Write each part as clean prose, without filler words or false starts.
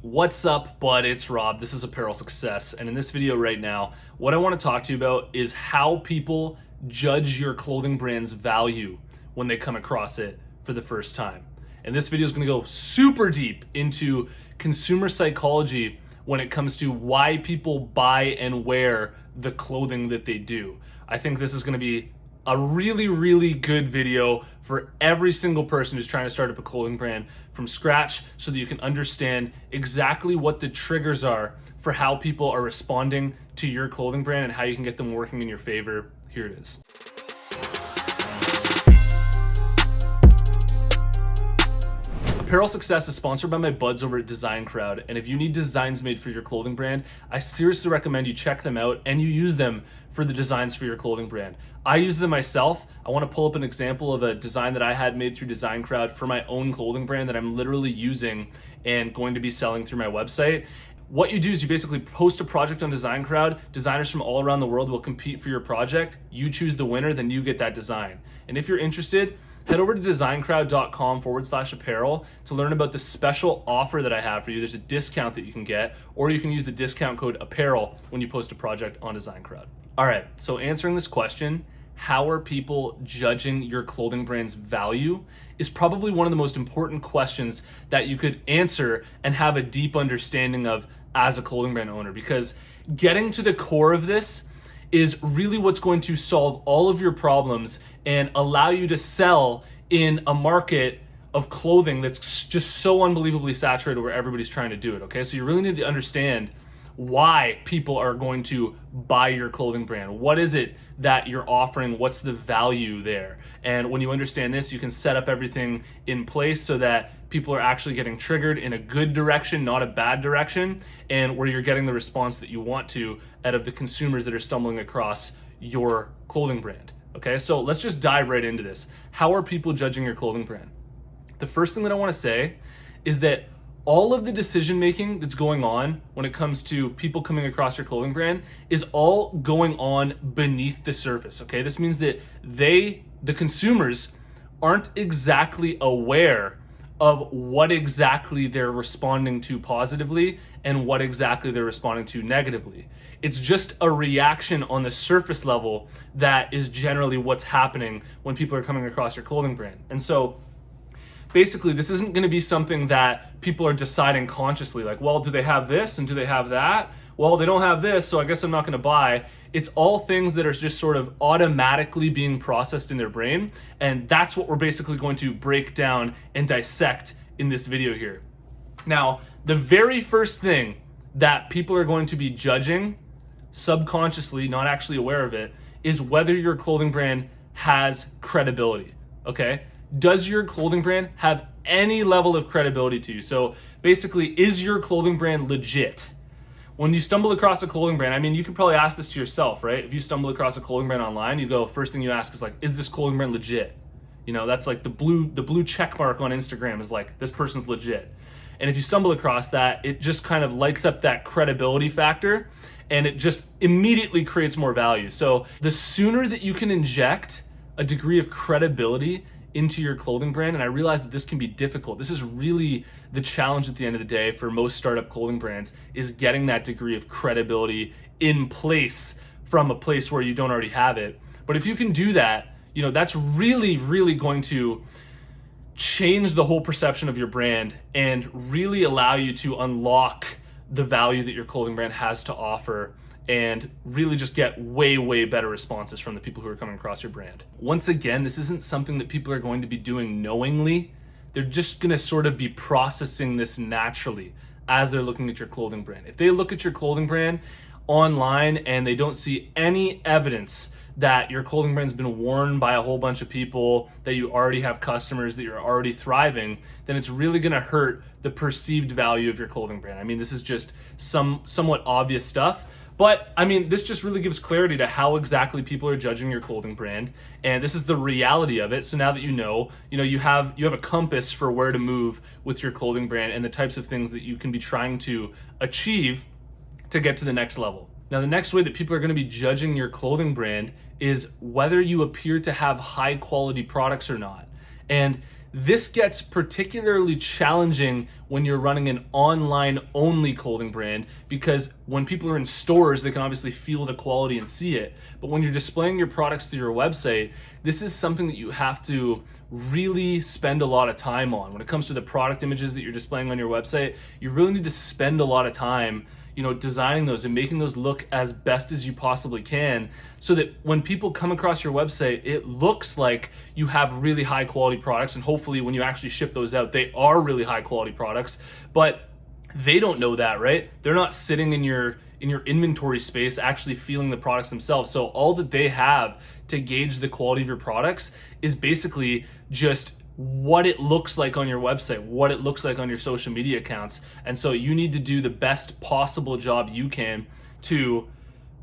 What's up, bud? It's Rob. This is Apparel Success. And in this video right now, what I want to talk to you about is how people judge your clothing brand's value when they come across it for the first time. And this video is going to go super deep into consumer psychology when it comes to why people buy and wear the clothing that they do. I think this is going to be a really good video for every single person who's trying to start up a clothing brand from scratch, so that you can understand exactly what the triggers are for how people are responding to your clothing brand and how you can get them working in your favor. Here it is. Apparel Success is sponsored by my buds over at Design Crowd, and if you need designs made for your clothing brand, I seriously recommend you check them out and you use them for the designs for your clothing brand. I use them myself. I want to pull up an example of a design that I had made through Design Crowd for my own clothing brand that I'm literally using and going to be selling through my website. What you do is you basically post a project on Design Crowd. Designers from all around the world will compete for your project. You choose the winner, then you get that design. And if you're interested, head over to designcrowd.com/apparel to learn about the special offer that I have for you. There's a discount that you can get, or you can use the discount code apparel when you post a project on Design Crowd. All right, so answering this question, how are people judging your clothing brand's value, is probably one of the most important questions that you could answer and have a deep understanding of as a clothing brand owner, because getting to the core of this is really what's going to solve all of your problems and allow you to sell in a market of clothing that's just so unbelievably saturated where everybody's trying to do it, okay? So you really need to understand why people are going to buy your clothing brand. What is it that you're offering? What's the value there? And when you understand this, you can set up everything in place so that people are actually getting triggered in a good direction, not a bad direction, and where you're getting the response that you want to out of the consumers that are stumbling across your clothing brand. Okay, so let's just dive right into this. How are people judging your clothing brand? The first thing that I want to say is that all of the decision making that's going on when it comes to people coming across your clothing brand is all going on beneath the surface, okay? This means that the consumers, aren't exactly aware of what exactly they're responding to positively and what exactly they're responding to negatively. It's just a reaction on the surface level that is generally what's happening when people are coming across your clothing brand. And so basically, this isn't going to be something that people are deciding consciously, like, well, do they have this and do they have that? Well, they don't have this, so I guess I'm not going to buy. It's all things that are just sort of automatically being processed in their brain, and that's what we're basically going to break down and dissect in this video here. Now, the very first thing that people are going to be judging subconsciously, not actually aware of it, is whether your clothing brand has credibility, okay? Does your clothing brand have any level of credibility to you? So basically, is your clothing brand legit? When you stumble across a clothing brand, I mean, you can probably ask this to yourself, right? If you stumble across a clothing brand online, you go, first thing you ask is like, is this clothing brand legit? You know, that's like the blue check mark on Instagram is like, this person's legit. And if you stumble across that, it just kind of lights up that credibility factor, and it just immediately creates more value. So the sooner that you can inject a degree of credibility into your clothing brand, and I realize that this can be difficult. This is really the challenge at the end of the day for most startup clothing brands, is getting that degree of credibility in place from a place where you don't already have it. But if you can do that, you know, that's really going to change the whole perception of your brand and really allow you to unlock the value that your clothing brand has to offer, and really just get way better responses from the people who are coming across your brand. Once again, this isn't something that people are going to be doing knowingly. They're just gonna sort of be processing this naturally as they're looking at your clothing brand. If they look at your clothing brand online and they don't see any evidence that your clothing brand's been worn by a whole bunch of people, that you already have customers, that you're already thriving, then it's really gonna hurt the perceived value of your clothing brand. I mean, this is just somewhat obvious stuff, but I mean, this just really gives clarity to how exactly people are judging your clothing brand, and this is the reality of it. So now that you have a compass for where to move with your clothing brand and the types of things that you can be trying to achieve to get to the next level. Now, the next way that people are going to be judging your clothing brand is whether you appear to have high quality products or not. And This gets particularly challenging when you're running an online only clothing brand, because when people are in stores, they can obviously feel the quality and see it. But when you're displaying your products through your website, this is something that you have to really spend a lot of time on. When it comes to the product images that you're displaying on your website, you really need to spend a lot of time designing those and making those look as best as you possibly can, so that when people come across your website, it looks like you have really high quality products. And hopefully when you actually ship those out, they are really high quality products, but they don't know that, right? They're not sitting in your inventory space actually feeling the products themselves. So all that they have to gauge the quality of your products is basically just what it looks like on your website, what it looks like on your social media accounts. And so you need to do the best possible job you can to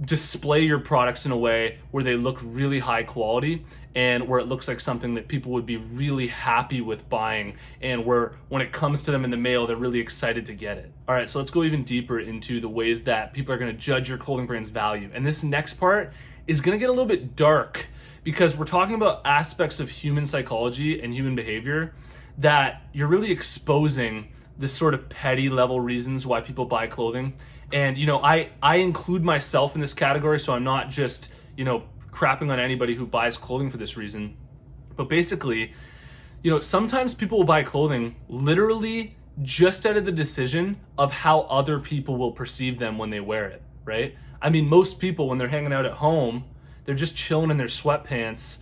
display your products in a way where they look really high quality, and where it looks like something that people would be really happy with buying, and where when it comes to them in the mail, they're really excited to get it. All right, so let's go even deeper into the ways that people are going to judge your clothing brand's value. And this next part is going to get a little bit dark, because we're talking about aspects of human psychology and human behavior that you're really exposing this sort of petty level reasons why people buy clothing. And I include myself in this category, so I'm not just crapping on anybody who buys clothing for this reason. But basically, sometimes people will buy clothing literally just out of the decision of how other people will perceive them when they wear it, right? I mean, most people, when they're hanging out at home, they're just chilling in their sweatpants,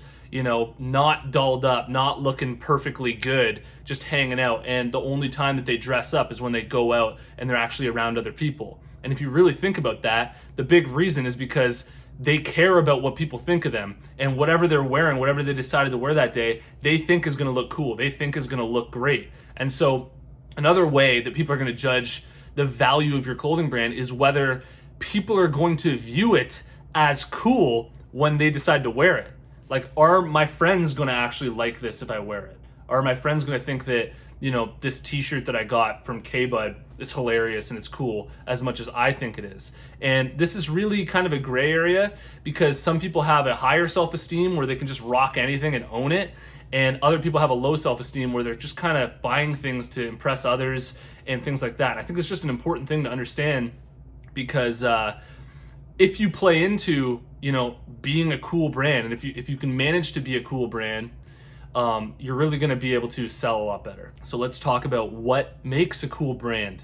not dolled up, not looking perfectly good, just hanging out. And the only time that they dress up is when they go out and they're actually around other people. And if you really think about that, the big reason is because they care about what people think of them, and whatever they're wearing, whatever they decided to wear that day, they think is going to look cool. They think is going to look great. And so another way that people are going to judge the value of your clothing brand is whether people are going to view it as cool when they decide to wear it. Like, are my friends going to actually like this if I wear it? Are my friends going to think that, this t-shirt that I got from K-Bud is hilarious and it's cool as much as I think it is? And this is really kind of a gray area, because some people have a higher self-esteem where they can just rock anything and own it. And other people have a low self-esteem where they're just kind of buying things to impress others and things like that. I think it's just an important thing to understand, because if you play into being a cool brand, and if you can manage to be a cool brand, you're really going to be able to sell a lot better. So let's talk about what makes a cool brand.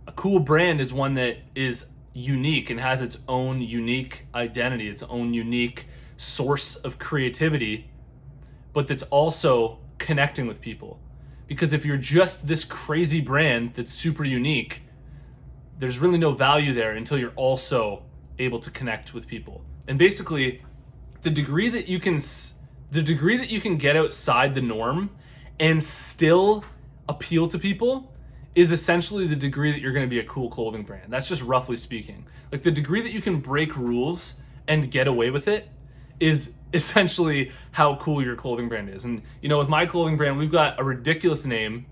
A cool brand is one that is unique and has its own unique identity, its own unique source of creativity, but that's also connecting with people. Because if you're just this crazy brand that's super unique, there's really no value there until you're also able to connect with people. And basically, the degree that you can get outside the norm and still appeal to people is essentially the degree that you're going to be a cool clothing brand. That's just roughly speaking. Like, the degree that you can break rules and get away with it is essentially how cool your clothing brand is. And with my clothing brand, we've got a ridiculous name.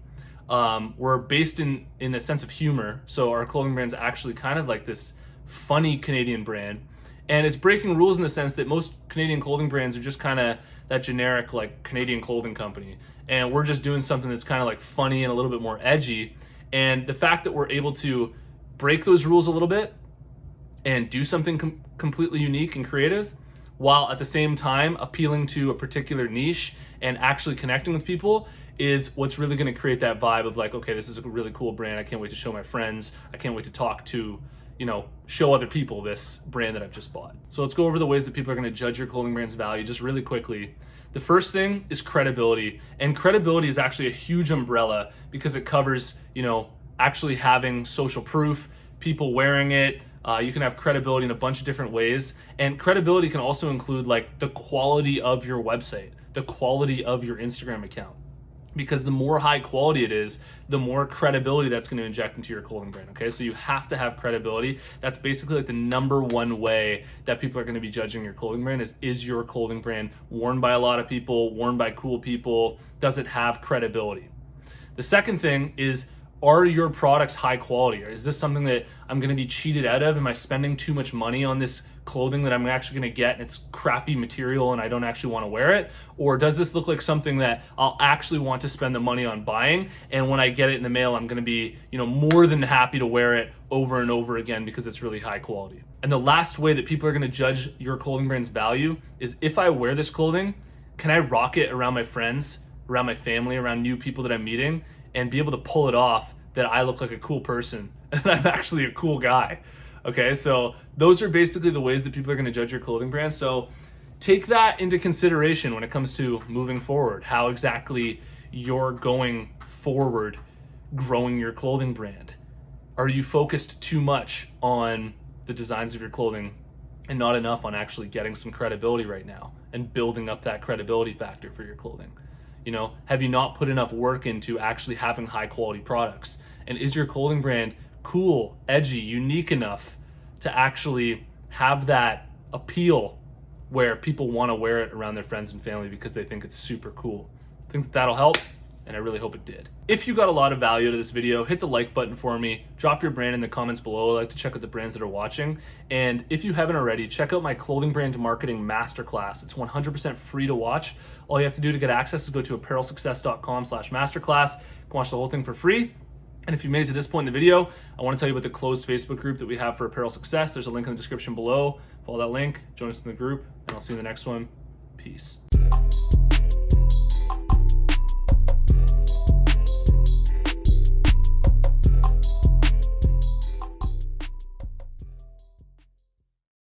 We're based in a sense of humor, so our clothing brand's actually kind of like this funny Canadian brand. And it's breaking rules in the sense that most Canadian clothing brands are just kind of that generic, like, Canadian clothing company. And we're just doing something that's kind of like funny and a little bit more edgy. And the fact that we're able to break those rules a little bit and do something completely unique and creative, while at the same time appealing to a particular niche and actually connecting with people, is what's really going to create that vibe of like, okay, this is a really cool brand. I can't wait to show my friends. I can't wait to talk to, show other people this brand that I've just bought. So let's go over the ways that people are going to judge your clothing brand's value just really quickly. The first thing is credibility. And credibility is actually a huge umbrella, because it covers, actually having social proof, people wearing it. You can have credibility in a bunch of different ways. And credibility can also include like the quality of your website, the quality of your Instagram account. Because the more high quality it is, the more credibility that's going to inject into your clothing brand, okay? So you have to have credibility. That's basically like the number one way that people are going to be judging your clothing brand is your clothing brand worn by a lot of people, worn by cool people? Does it have credibility? The second thing is, Are your products high quality? Or is this something that I'm gonna be cheated out of? Am I spending too much money on this clothing that I'm actually gonna get and it's crappy material and I don't actually wanna wear it? Or does this look like something that I'll actually want to spend the money on buying, and when I get it in the mail, I'm gonna be, more than happy to wear it over and over again because it's really high quality? And the last way that people are gonna judge your clothing brand's value is, if I wear this clothing, can I rock it around my friends, around my family, around new people that I'm meeting, and be able to pull it off that I look like a cool person and I'm actually a cool guy? Okay, so those are basically the ways that people are going to judge your clothing brand. So take that into consideration when it comes to moving forward, how exactly you're going forward growing your clothing brand. Are you focused too much on the designs of your clothing and not enough on actually getting some credibility right now and building up that credibility factor for your clothing? Have you not put enough work into actually having high quality products? And is your clothing brand cool, edgy, unique enough to actually have that appeal where people want to wear it around their friends and family because they think it's super cool? I think that'll help, and I really hope it did. If you got a lot of value out of this video, hit the like button for me, drop your brand in the comments below. I like to check out the brands that are watching. And if you haven't already, check out my clothing brand marketing masterclass. It's 100% free to watch. All you have to do to get access is go to apparelsuccess.com/masterclass. You can watch the whole thing for free. And if you made it to this point in the video, I want to tell you about the closed Facebook group that we have for Apparel Success. There's a link in the description below. Follow that link, join us in the group, and I'll see you in the next one. Peace.